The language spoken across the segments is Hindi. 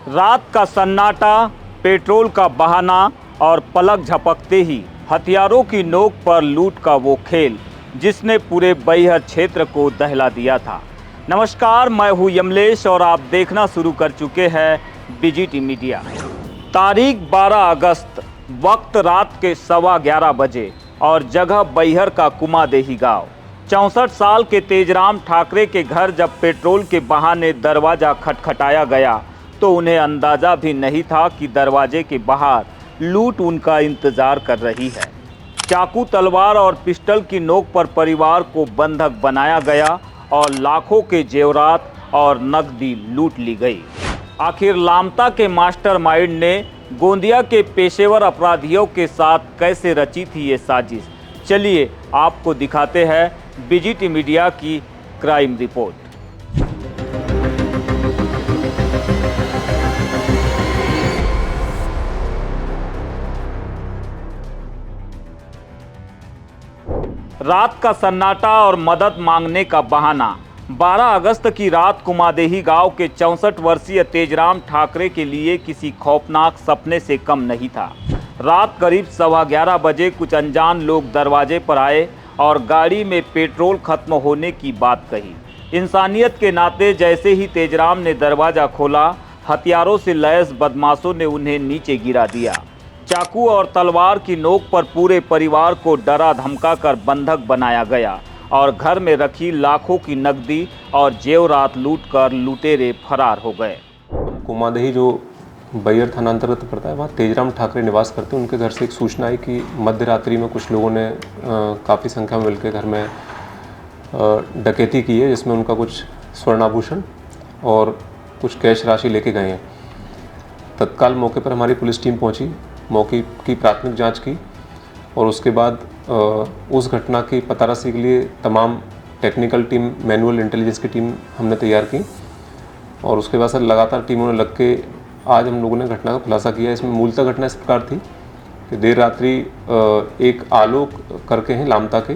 रात का सन्नाटा, पेट्रोल का बहाना और पलक झपकते ही हथियारों की नोक पर लूट का वो खेल जिसने पूरे बैहर क्षेत्र को दहला दिया था। नमस्कार, मैं हूं यमलेश और आप देखना शुरू कर चुके हैं बीजीटी मीडिया। तारीख 12 अगस्त, वक्त रात के 11:15 बजे और जगह बैहर का कुमादेही गांव। 64 साल के तेजराम ठाकरे के घर जब पेट्रोल के बहाने दरवाज़ा खटखटाया गया तो उन्हें अंदाज़ा भी नहीं था कि दरवाजे के बाहर लूट उनका इंतज़ार कर रही है। चाकू, तलवार और पिस्टल की नोक पर परिवार को बंधक बनाया गया और लाखों के जेवरात और नकदी लूट ली गई। आखिर लामता के मास्टरमाइंड ने गोंदिया के पेशेवर अपराधियों के साथ कैसे रची थी ये साजिश, चलिए आपको दिखाते हैं बीजीटी मीडिया की क्राइम रिपोर्ट। रात का सन्नाटा और मदद मांगने का बहाना। 12 अगस्त की रात कुमादेही गांव के 64 वर्षीय तेजराम ठाकरे के लिए किसी खौफनाक सपने से कम नहीं था। रात करीब 11:15 बजे कुछ अनजान लोग दरवाजे पर आए और गाड़ी में पेट्रोल खत्म होने की बात कही। इंसानियत के नाते जैसे ही तेजराम ने दरवाज़ा खोला, हथियारों से लैस बदमाशों ने उन्हें नीचे गिरा दिया। चाकू और तलवार की नोक पर पूरे परिवार को डरा धमका कर बंधक बनाया गया और घर में रखी लाखों की नकदी और जेवरात लूटकर लुटेरे फरार हो गए। कुमादेही जो बैहर थाना अंतर्गत पड़ता है, वहाँ तेजराम ठाकरे निवास करते हैं। उनके घर से एक सूचना आई कि मध्य रात्रि में कुछ लोगों ने काफ़ी संख्या में मिलकर घर में डकैती की है, जिसमें उनका कुछ स्वर्णाभूषण और कुछ कैश राशि लेके गए हैं। तत्काल मौके पर हमारी पुलिस टीम पहुंची, मौके की प्राथमिक जांच की और उसके बाद उस घटना की पतारासी के लिए तमाम टेक्निकल टीम, मैनुअल इंटेलिजेंस की टीम हमने तैयार की और उसके बाद सर लगातार टीमों ने लग के आज हम लोगों ने घटना का खुलासा किया। इसमें मूलतः घटना इस प्रकार थी कि देर रात्रि एक आलोक करके हैं लामता के,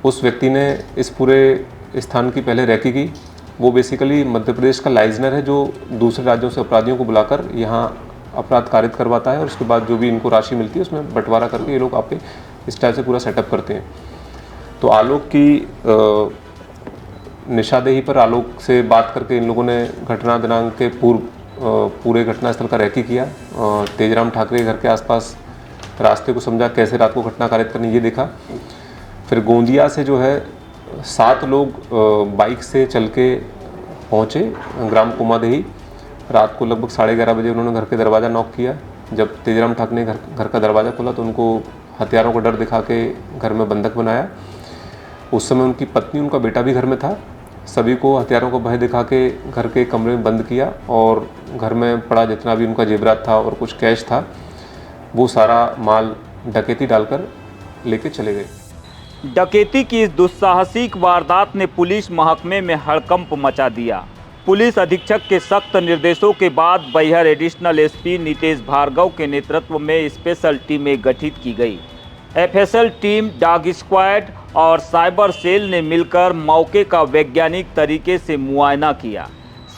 उस व्यक्ति ने इस पूरे स्थान की पहले रैकी की। वो बेसिकली मध्य प्रदेश का लाइजनर है जो दूसरे राज्यों से अपराधियों को बुलाकर यहाँ अपराध कारित करवाता है और उसके बाद जो भी इनको राशि मिलती है उसमें बंटवारा करके ये लोग आप पे इस टाइप से पूरा सेटअप करते हैं। तो आलोक की निशादेही पर आलोक से बात करके इन लोगों ने घटना दिनांक के पूरे घटनास्थल का रैकी किया। तेजराम ठाकरे घर के आसपास रास्ते को समझा, कैसे रात को घटना कारित करनी ये देखा। फिर गोंदिया से जो है 7 लोग बाइक से चल के पहुँचे ग्राम कुमादेही। रात को लगभग 11:30 बजे उन्होंने घर के दरवाज़ा नॉक किया। जब तेजराम ठाकरे ने घर का दरवाज़ा खोला तो उनको हथियारों का डर दिखा के घर में बंधक बनाया। उस समय उनकी पत्नी, उनका बेटा भी घर में था। सभी को हथियारों का भय दिखा के घर के कमरे में बंद किया और घर में पड़ा जितना भी उनका जेवरात था और कुछ कैश था वो सारा माल डकैती डालकर लेके चले गए। डकैती की इस दुस्साहसिक वारदात ने पुलिस महकमे में हड़कंप मचा दिया। पुलिस अधीक्षक के सख्त निर्देशों के बाद बैहर एडिशनल एसपी नितेश भार्गव के नेतृत्व में स्पेशल टीमें गठित की गई। एफएसएल टीम, डॉग स्क्वाड और साइबर सेल ने मिलकर मौके का वैज्ञानिक तरीके से मुआयना किया।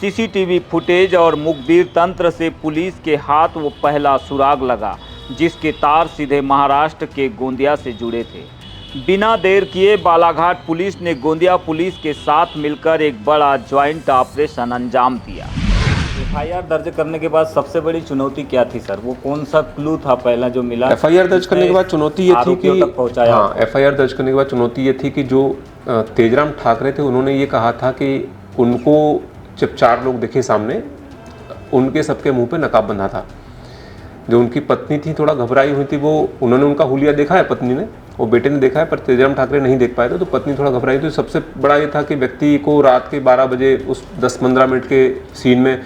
सीसीटीवी फुटेज और मुखबिर तंत्र से पुलिस के हाथ वो पहला सुराग लगा जिसके तार सीधे महाराष्ट्र के गोंदिया से जुड़े थे। बिना देर किए बालाघाट पुलिस ने गोंदिया पुलिस के साथ मिलकर एक बड़ा ज्वाइंट ऑपरेशन अंजाम दिया। एफआईआर दर्ज करने के बाद सबसे बड़ी चुनौती क्या थी सर? वो कौन सा क्लू था पहला जो मिला? एफआईआर दर्ज करने के बाद चुनौती ये थी कि एफआईआर दर्ज करने के बाद चुनौती ये थी कि जो तेजराम ठाकरे थे उन्होंने ये कहा था कि उनको जब 4 लोग दिखे सामने, उनके सबके मुँह पर नकाब बंधा था। जो उनकी पत्नी थी थोड़ा घबराई हुई थी, वो उन्होंने उनका हुलिया देखा है, पत्नी ने और बेटे ने देखा है, पर तेजराम ठाकरे नहीं देख पाए थे तो पत्नी थोड़ा घबराई थी। सबसे बड़ा ये था कि व्यक्ति को रात के 12 बजे उस 10-15 मिनट के सीन में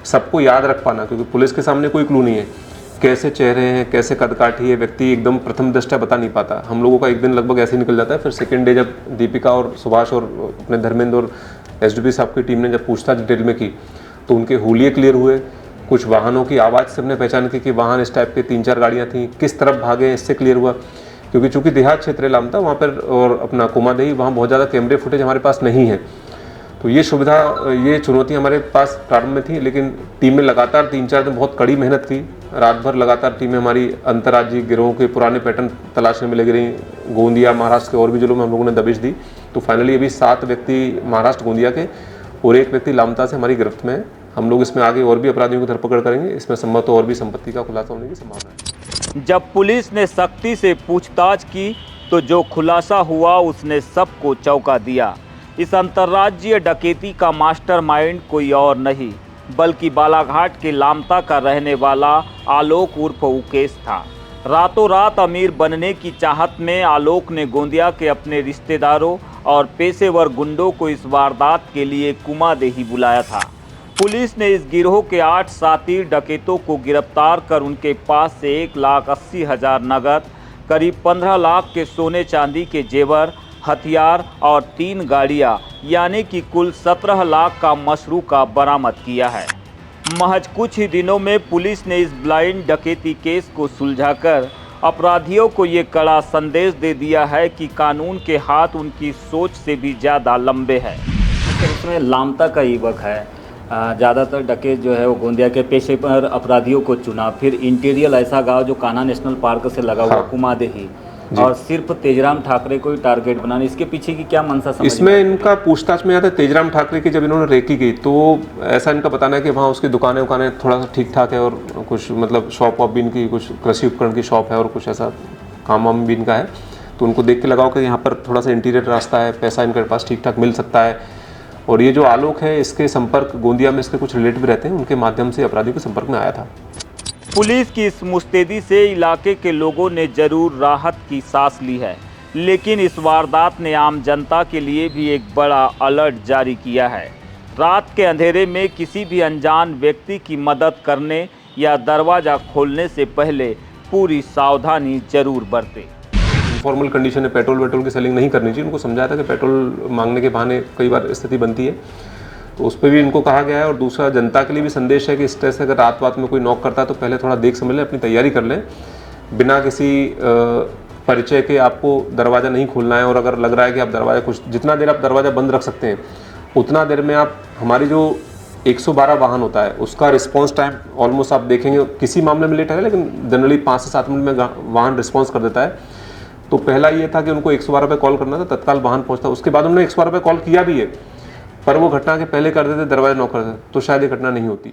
सबको याद रख पाना, क्योंकि पुलिस के सामने कोई क्लू नहीं है। कैसे चेहरे हैं, कैसे कदकाठी है, व्यक्ति एकदम प्रथम दृष्टया बता नहीं पाता। हम लोगों का एक दिन लगभग ऐसे ही निकल जाता है। फिर सेकेंड डे जब दीपिका और सुभाष और अपने धर्मेंद्र और एसडीपी साहब की टीम ने जब पूछताछ डिटेल में की तो उनके हुलिये क्लियर हुए। कुछ वाहनों की आवाज़ से हमने पहचान की कि वाहन इस टाइप के 3-4 गाड़ियाँ थीं, किस तरफ भागे इससे क्लियर हुआ। क्योंकि चूँकि देहात क्षेत्र लामता वहाँ पर और अपना कुमादेही, वहाँ बहुत ज़्यादा कैमरे फुटेज हमारे पास नहीं है। तो ये सुविधा, ये चुनौती हमारे पास प्रारंभ में थी, लेकिन टीम में लगातार 3-4 दिन बहुत कड़ी मेहनत की। रात भर लगातार टीमें हमारी अंतर्राज्यीय गिरोहों के पुराने पैटर्न तलाशने में लगी रही। गोंदिया, महाराष्ट्र के और भी जिलों में हम लोगों ने दबिश दी। तो फाइनली अभी 7 व्यक्ति महाराष्ट्र गोंदिया के और 1 व्यक्ति लामता से हमारी गिरफ्त में है। हम लोग इसमें आगे और भी अपराधियों की धरपकड़ करेंगे। इसमें संभवत और भी संपत्ति का खुलासा होने की संभावना है। जब पुलिस ने सख्ती से पूछताछ की तो जो खुलासा हुआ उसने सबको चौंका दिया। इस अंतर्राज्यीय डकैती का मास्टरमाइंड कोई और नहीं बल्कि बालाघाट के लामता का रहने वाला आलोक उर्फ उकेश था। रातों रात अमीर बनने की चाहत में आलोक ने गोंदिया के अपने रिश्तेदारों और पेशेवर गुंडों को इस वारदात के लिए कुमादेही बुलाया था। पुलिस ने इस गिरोह के 8 साथी डकैतों को गिरफ्तार कर उनके पास से 1,80,000 नगद, करीब 15 लाख के सोने चांदी के जेवर, हथियार और 3 गाड़ियां यानी कि कुल 17 लाख का मशरूका बरामद किया है। महज कुछ ही दिनों में पुलिस ने इस ब्लाइंड डकैती केस को सुलझाकर अपराधियों को ये कड़ा संदेश दे दिया है कि कानून के हाथ उनकी सोच से भी ज़्यादा लंबे हैं। इसमें लामता का युवक है, ज़्यादातर डकैत जो है वो गोंदिया के पेशे पर अपराधियों को चुना, फिर इंटीरियल ऐसा गांव जो कान्हा नेशनल पार्क से लगा हुआ कुमादेही, और सिर्फ तेजराम ठाकरे को ही टारगेट बनाने, इसके पीछे की क्या मंशा समझ? इसमें इनका पूछताछ में आता है तेजराम ठाकरे की जब इन्होंने रेकी की तो ऐसा इनका बताना है कि वहाँ उसकी दुकानें थोड़ा सा ठीक ठाक है और कुछ मतलब शॉप वॉप भी इनकी, कुछ कृषि उपकरण की शॉप है और कुछ ऐसा काम वाम भी इनका है। तो उनको देख के लगाओ कि यहाँ पर थोड़ा सा इंटीरियर रास्ता है, पैसा इनके पास ठीक ठाक मिल सकता है। और ये जो आलोक है इसके संपर्क गोंदिया में इसके कुछ रिलेटिव रहते हैं, उनके माध्यम से अपराधियों के संपर्क में आया था। पुलिस की इस मुस्तैदी से इलाके के लोगों ने जरूर राहत की सांस ली है, लेकिन इस वारदात ने आम जनता के लिए भी एक बड़ा अलर्ट जारी किया है। रात के अंधेरे में किसी भी अनजान व्यक्ति की मदद करने या दरवाज़ा खोलने से पहले पूरी सावधानी जरूर बरतें। फॉर्मल कंडीशन है, पेट्रोल की सेलिंग नहीं करनी चाहिए। उनको समझाया था कि पेट्रोल मांगने के बहाने कई बार स्थिति बनती है, तो उस पर भी इनको कहा गया है। और दूसरा, जनता के लिए भी संदेश है कि इस तरह से अगर रात में कोई नॉक करता है तो पहले थोड़ा देख समझ लें, अपनी तैयारी कर लें। बिना किसी परिचय के आपको दरवाज़ा नहीं खोलना है। और अगर लग रहा है कि आप दरवाज़ा कुछ जितना देर आप दरवाज़ा बंद रख सकते हैं उतना देर में आप, हमारी जो 112 वाहन होता है उसका रिस्पॉन्स टाइम ऑलमोस्ट आप देखेंगे किसी मामले में लेट है, लेकिन जनरली 5 से 7 मिनट में वाहन रिस्पॉन्स कर देता है। तो पहला ये था कि उनको 112 पे कॉल करना था, तत्काल वाहन पहुंचता। उसके बाद उन्होंने 112 पे कॉल किया भी है, पर वो घटना के पहले कर देते, दरवाजा नॉक कर देते, तो शायद ये घटना नहीं होती।